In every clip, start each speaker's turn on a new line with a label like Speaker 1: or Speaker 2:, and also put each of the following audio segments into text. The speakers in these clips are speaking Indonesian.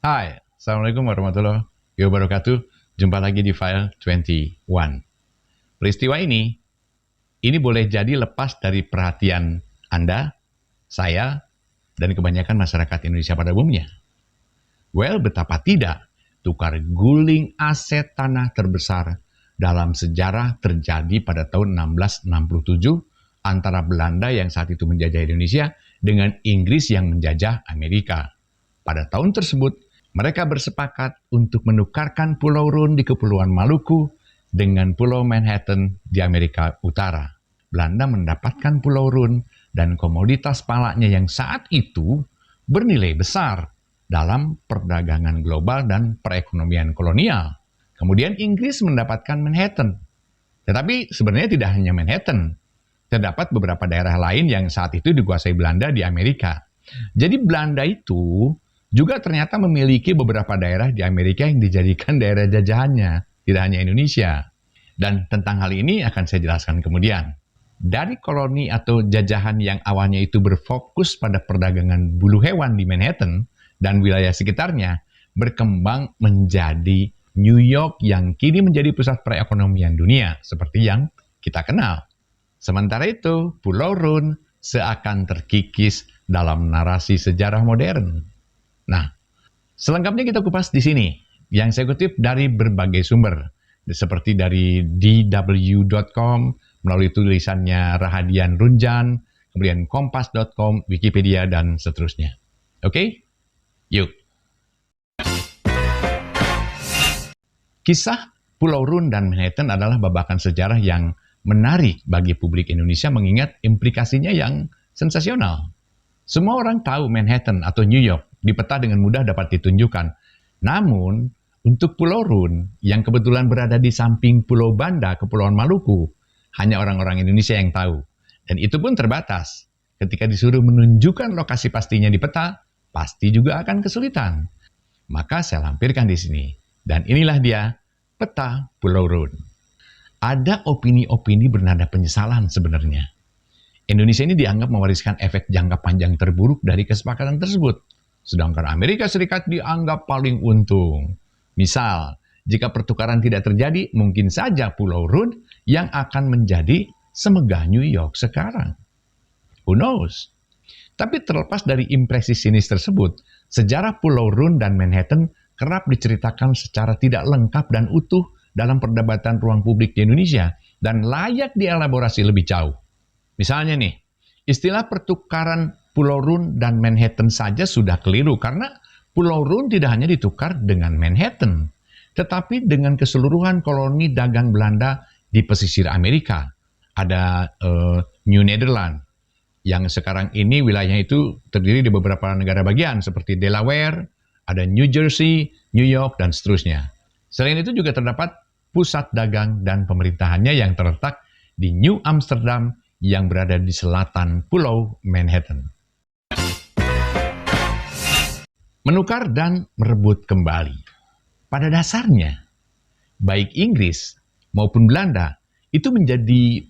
Speaker 1: Hai, Assalamualaikum warahmatullahi wabarakatuh. Jumpa lagi di File 21. Peristiwa ini boleh jadi lepas dari perhatian Anda, saya, dan kebanyakan masyarakat Indonesia pada umumnya. Well, betapa tidak, tukar guling aset tanah terbesar dalam sejarah terjadi pada tahun 1667 antara Belanda yang saat itu menjajah Indonesia dengan Inggris yang menjajah Amerika. Pada tahun tersebut, mereka bersepakat untuk menukarkan Pulau Rune di Kepulauan Maluku dengan Pulau Manhattan di Amerika Utara. Belanda mendapatkan Pulau Rune dan komoditas palanya yang saat itu bernilai besar dalam perdagangan global dan perekonomian kolonial. Kemudian Inggris mendapatkan Manhattan. Tetapi sebenarnya tidak hanya Manhattan. Terdapat beberapa daerah lain yang saat itu dikuasai Belanda di Amerika. Jadi Belanda itu juga ternyata memiliki beberapa daerah di Amerika yang dijadikan daerah jajahannya, tidak hanya Indonesia. Dan tentang hal ini akan saya jelaskan kemudian. Dari koloni atau jajahan yang awalnya itu berfokus pada perdagangan bulu hewan di Manhattan dan wilayah sekitarnya, berkembang menjadi New York yang kini menjadi pusat perekonomian dunia, seperti yang kita kenal. Sementara itu, Pulau Rune seakan terkikis dalam narasi sejarah modern. Nah, selengkapnya kita kupas di sini, yang saya kutip dari berbagai sumber, seperti dari dw.com, melalui tulisannya Rahadian Runjan, kemudian kompas.com, Wikipedia, dan seterusnya. Oke? Yuk. Kisah Pulau Rune dan Manhattan adalah babakan sejarah yang menarik bagi publik Indonesia mengingat implikasinya yang sensasional. Semua orang tahu Manhattan atau New York di peta dengan mudah dapat ditunjukkan. Namun, untuk Pulau Rune yang kebetulan berada di samping Pulau Banda, Kepulauan Maluku, hanya orang-orang Indonesia yang tahu. Dan itu pun terbatas. Ketika disuruh menunjukkan lokasi pastinya di peta, pasti juga akan kesulitan. Maka saya lampirkan di sini. Dan inilah dia, peta Pulau Rune. Ada opini-opini bernada penyesalan sebenarnya. Indonesia ini dianggap mewariskan efek jangka panjang terburuk dari kesepakatan tersebut. Sedangkan Amerika Serikat dianggap paling untung. Misal, jika pertukaran tidak terjadi, mungkin saja Pulau Rune yang akan menjadi semegah New York sekarang. Who knows? Tapi terlepas dari impresi sinis tersebut, sejarah Pulau Rune dan Manhattan kerap diceritakan secara tidak lengkap dan utuh dalam perdebatan ruang publik di Indonesia dan layak dielaborasi lebih jauh. Misalnya nih, istilah pertukaran Pulau Rune dan Manhattan saja sudah keliru karena Pulau Rune tidak hanya ditukar dengan Manhattan, tetapi dengan keseluruhan koloni dagang Belanda di pesisir Amerika. Ada New Netherlands, yang sekarang ini wilayahnya itu terdiri di beberapa negara bagian seperti Delaware, ada New Jersey, New York, dan seterusnya. Selain itu juga terdapat pusat dagang dan pemerintahannya yang terletak di New Amsterdam yang berada di selatan Pulau Manhattan. Menukar dan merebut kembali. Pada dasarnya, baik Inggris maupun Belanda itu menjadi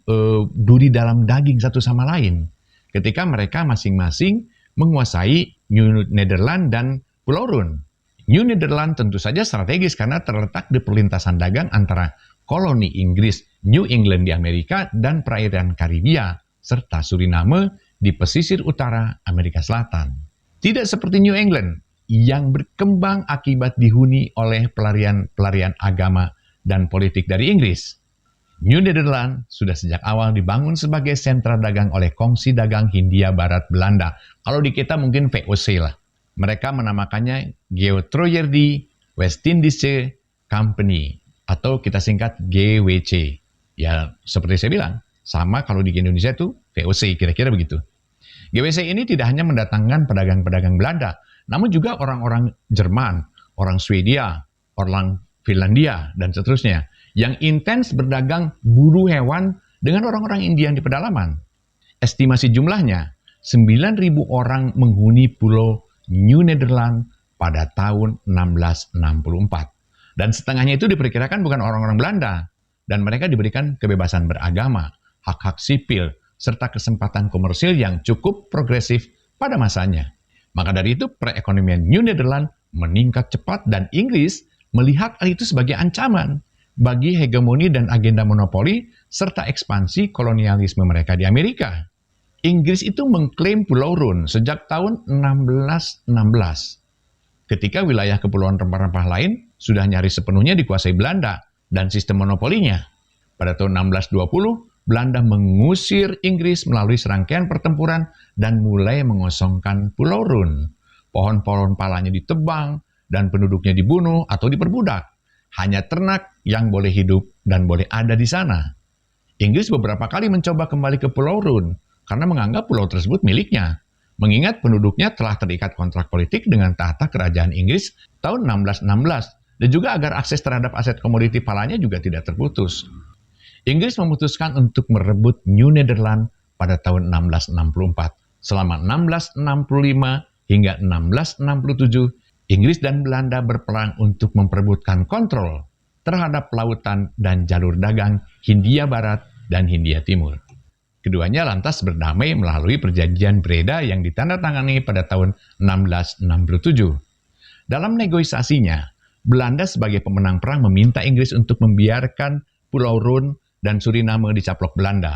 Speaker 1: duri dalam daging satu sama lain ketika mereka masing-masing menguasai New Netherlands dan Pulau Rune. New Netherlands tentu saja strategis karena terletak di perlintasan dagang antara koloni Inggris New England di Amerika dan perairan Karibia, serta Suriname di pesisir utara Amerika Selatan. Tidak seperti New England yang berkembang akibat dihuni oleh pelarian agama dan politik dari Inggris. New Netherlands sudah sejak awal dibangun sebagai sentra dagang oleh Kongsi Dagang Hindia Barat Belanda. Kalau di kita mungkin VOC lah. Mereka menamakannya Geotroyerdi West-Indische Company atau kita singkat GWC. Ya, seperti saya bilang, sama kalau di Indonesia itu VOC, kira-kira begitu. GWC ini tidak hanya mendatangkan pedagang-pedagang Belanda, namun juga orang-orang Jerman, orang Swedia, orang Finlandia, dan seterusnya, yang intens berdagang buru hewan dengan orang-orang India di pedalaman. Estimasi jumlahnya, 9.000 orang menghuni pulau New Netherlands pada tahun 1664. Dan setengahnya itu diperkirakan bukan orang-orang Belanda, dan mereka diberikan kebebasan beragama, hak-hak sipil, serta kesempatan komersil yang cukup progresif pada masanya. Maka dari itu perekonomian New Netherlands meningkat cepat dan Inggris melihat hal itu sebagai ancaman bagi hegemoni dan agenda monopoli serta ekspansi kolonialisme mereka di Amerika. Inggris itu mengklaim Pulau Rune sejak tahun 1616, ketika wilayah kepulauan rempah-rempah lain sudah nyaris sepenuhnya dikuasai Belanda dan sistem monopolinya. Pada tahun 1620, Belanda mengusir Inggris melalui serangkaian pertempuran dan mulai mengosongkan Pulau Rune. Pohon-pohon palanya ditebang dan penduduknya dibunuh atau diperbudak. Hanya ternak yang boleh hidup dan boleh ada di sana. Inggris beberapa kali mencoba kembali ke Pulau Rune karena menganggap pulau tersebut miliknya. Mengingat penduduknya telah terikat kontrak politik dengan tahta kerajaan Inggris tahun 1616 dan juga agar akses terhadap aset komoditi palanya juga tidak terputus. Inggris memutuskan untuk merebut New Netherland pada tahun 1664. Selama 1665 hingga 1667, Inggris dan Belanda berperang untuk memperebutkan kontrol terhadap lautan dan jalur dagang Hindia Barat dan Hindia Timur. Keduanya lantas berdamai melalui perjanjian Breda yang ditandatangani pada tahun 1667. Dalam negosiasinya, Belanda sebagai pemenang perang meminta Inggris untuk membiarkan Pulau Rune dan Suriname dicaplok Belanda.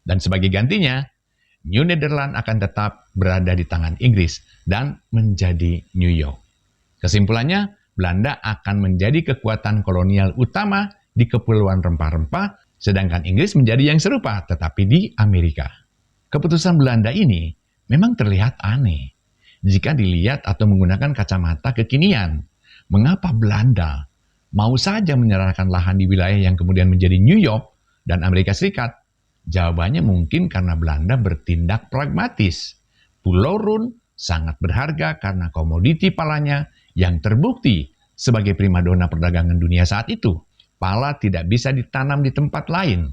Speaker 1: Dan sebagai gantinya, New Netherland akan tetap berada di tangan Inggris dan menjadi New York. Kesimpulannya, Belanda akan menjadi kekuatan kolonial utama di kepulauan rempah-rempah, sedangkan Inggris menjadi yang serupa, tetapi di Amerika. Keputusan Belanda ini memang terlihat aneh jika dilihat atau menggunakan kacamata kekinian. Mengapa Belanda mau saja menyerahkan lahan di wilayah yang kemudian menjadi New York dan Amerika Serikat? Jawabannya mungkin karena Belanda bertindak pragmatis. Pulau Rune sangat berharga karena komoditi palanya yang terbukti sebagai primadona perdagangan dunia saat itu. Pala tidak bisa ditanam di tempat lain.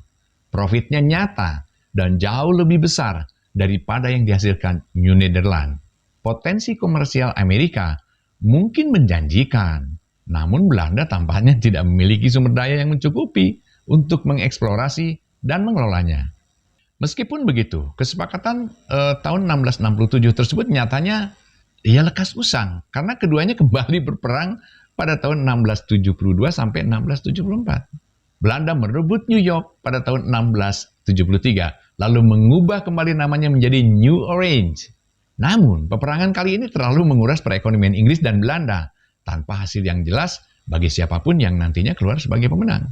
Speaker 1: Profitnya nyata dan jauh lebih besar daripada yang dihasilkan New Netherland. Potensi komersial Amerika mungkin menjanjikan, namun Belanda tampaknya tidak memiliki sumber daya yang mencukupi untuk mengeksplorasi dan mengelolanya. Meskipun begitu, kesepakatan tahun 1667 tersebut nyatanya lekas usang karena keduanya kembali berperang pada tahun 1672 sampai 1674. Belanda merebut New York pada tahun 1673, lalu mengubah kembali namanya menjadi New Orange. Namun, peperangan kali ini terlalu menguras perekonomian Inggris dan Belanda, tanpa hasil yang jelas bagi siapapun yang nantinya keluar sebagai pemenang.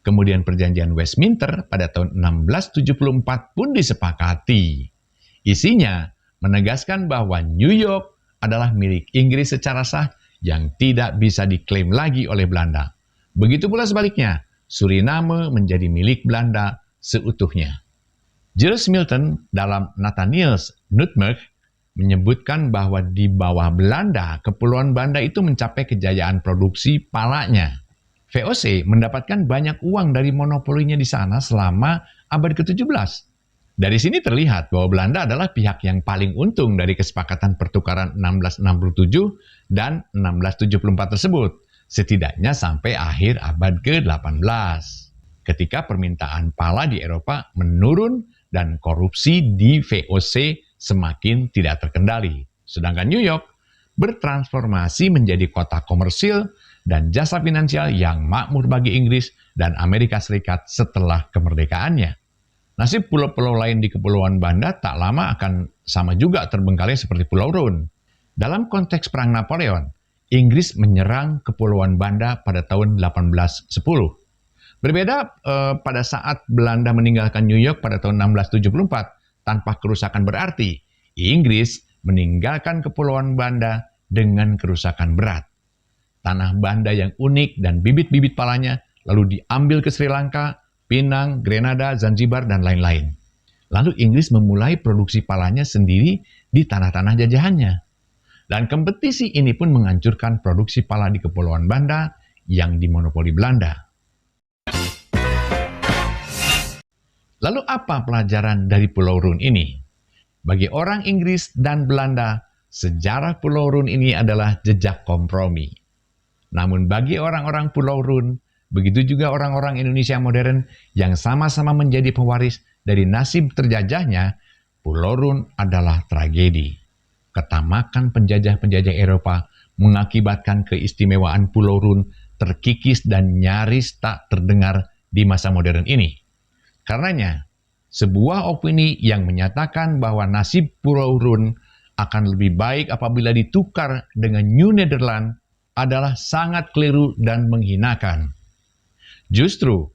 Speaker 1: Kemudian perjanjian Westminster pada tahun 1674 pun disepakati. Isinya menegaskan bahwa New York adalah milik Inggris secara sah yang tidak bisa diklaim lagi oleh Belanda. Begitu pula sebaliknya, Suriname menjadi milik Belanda seutuhnya. Jules Milton dalam Nathaniel's Nutmeg menyebutkan bahwa di bawah Belanda, Kepulauan Banda itu mencapai kejayaan produksi palanya. VOC mendapatkan banyak uang dari monopolinya di sana selama abad ke-17. Dari sini terlihat bahwa Belanda adalah pihak yang paling untung dari kesepakatan pertukaran 1667 dan 1674 tersebut, setidaknya sampai akhir abad ke-18. Ketika permintaan pala di Eropa menurun dan korupsi di VOC semakin tidak terkendali. Sedangkan New York bertransformasi menjadi kota komersil dan jasa finansial yang makmur bagi Inggris dan Amerika Serikat setelah kemerdekaannya. Nasib pulau-pulau lain di Kepulauan Banda tak lama akan sama juga terbengkalai seperti Pulau Rune. Dalam konteks Perang Napoleon, Inggris menyerang Kepulauan Banda pada tahun 1810. Berbeda pada saat Belanda meninggalkan New York pada tahun 1674, tanpa kerusakan berarti, Inggris meninggalkan Kepulauan Banda dengan kerusakan berat. Tanah Banda yang unik dan bibit-bibit palanya lalu diambil ke Sri Lanka, Pinang, Grenada, Zanzibar, dan lain-lain. Lalu Inggris memulai produksi palanya sendiri di tanah-tanah jajahannya. Dan kompetisi ini pun menghancurkan produksi pala di Kepulauan Banda yang dimonopoli Belanda. Lalu apa pelajaran dari Pulau Rune ini? Bagi orang Inggris dan Belanda, sejarah Pulau Rune ini adalah jejak kompromi. Namun bagi orang-orang Pulau Rune, begitu juga orang-orang Indonesia modern yang sama-sama menjadi pewaris dari nasib terjajahnya, Pulau Rune adalah tragedi. Ketamakan penjajah-penjajah Eropa mengakibatkan keistimewaan Pulau Run terkikis dan nyaris tak terdengar di masa modern ini. Karenanya, sebuah opini yang menyatakan bahwa nasib Pulau Run akan lebih baik apabila ditukar dengan New Netherlands adalah sangat keliru dan menghinakan. Justru,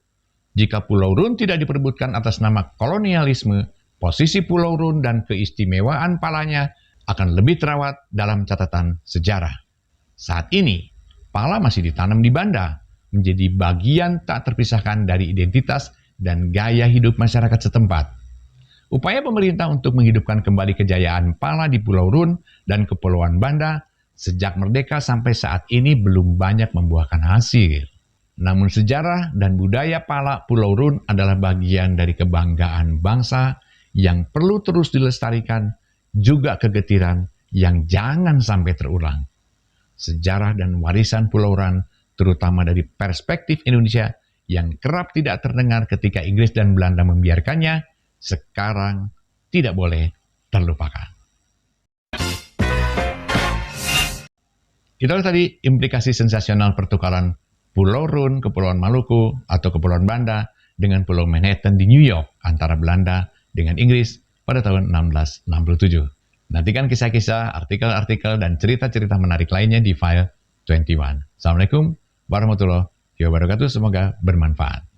Speaker 1: jika Pulau Run tidak diperebutkan atas nama kolonialisme, posisi Pulau Run dan keistimewaan Palanya akan lebih terawat dalam catatan sejarah. Saat ini, pala masih ditanam di Banda, menjadi bagian tak terpisahkan dari identitas dan gaya hidup masyarakat setempat. Upaya pemerintah untuk menghidupkan kembali kejayaan pala di Pulau Run dan Kepulauan Banda sejak merdeka sampai saat ini belum banyak membuahkan hasil. Namun sejarah dan budaya pala Pulau Run adalah bagian dari kebanggaan bangsa yang perlu terus dilestarikan, juga kegetiran yang jangan sampai terulang. Sejarah dan warisan Pulau Run, terutama dari perspektif Indonesia yang kerap tidak terdengar ketika Inggris dan Belanda membiarkannya, sekarang tidak boleh terlupakan. Itulah tadi implikasi sensasional pertukaran Pulau Run, Kepulauan Maluku, atau Kepulauan Banda dengan Pulau Manhattan di New York antara Belanda dengan Inggris pada tahun 1667. Nantikan kisah-kisah, artikel-artikel, dan cerita-cerita menarik lainnya di File 21. Assalamualaikum warahmatullahi wabarakatuh. Semoga bermanfaat.